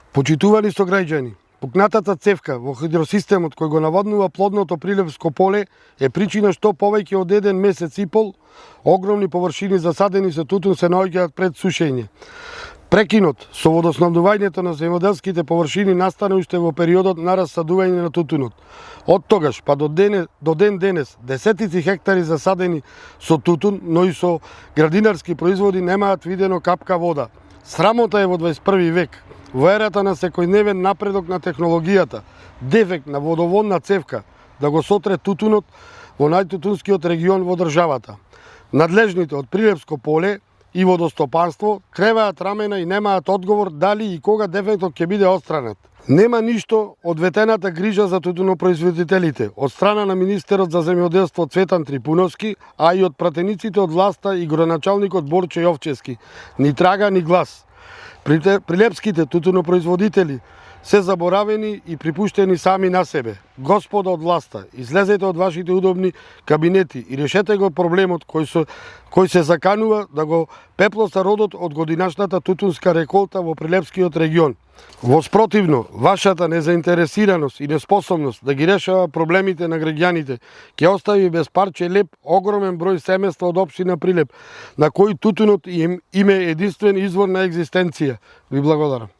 Почитувани сограѓани, пукнатата цевка во хидросистемот кој го наводнува плодното Прилепско поле е причина што повеќе од 1 месец и пол огромни површини засадени со тутун се наоѓаат пред сушење. Прекинот со водоснабдувањето на земјоделските површини настана уште во периодот на рассадување на тутунот. Од тогаш па до ден денес десетици хектари засадени со тутун, но и со градинарски производи немаат видено капка вода. Срамота е во 21 век, во ерата на секојдневен напредок на технологијата, дефект на водоводна цевка да го сотре тутунот во најтутунскиот регион во државата. Надлежните од Прилепско поле и водостопанство креваат рамена и немаат одговор дали и кога дефектот ќе биде отстранет. Нема ништо од ветената грижа за тутунопроизводителите од страна на министерот за земјоделство Цветан Трипуновски, а и од пратениците од власта и градоначалникот Борче Јовчевски. Ни трага, ни глас. Прилепските тутунопроизводители се заборавени и припуштени сами на себе. Господа од власта, излезете од вашите удобни кабинети и решете го проблемот кој се заканува да го пеплоса родот од годинашната тутунска реколта во Прилепскиот регион. Во спротивно, вашата незаинтересираност и неспособност да ги решава проблемите на граѓаните ќе остави без парче леп огромен број семејства од општина Прилеп, на кои тутунот им е единствен извор на екзистенција. Ви благодарам.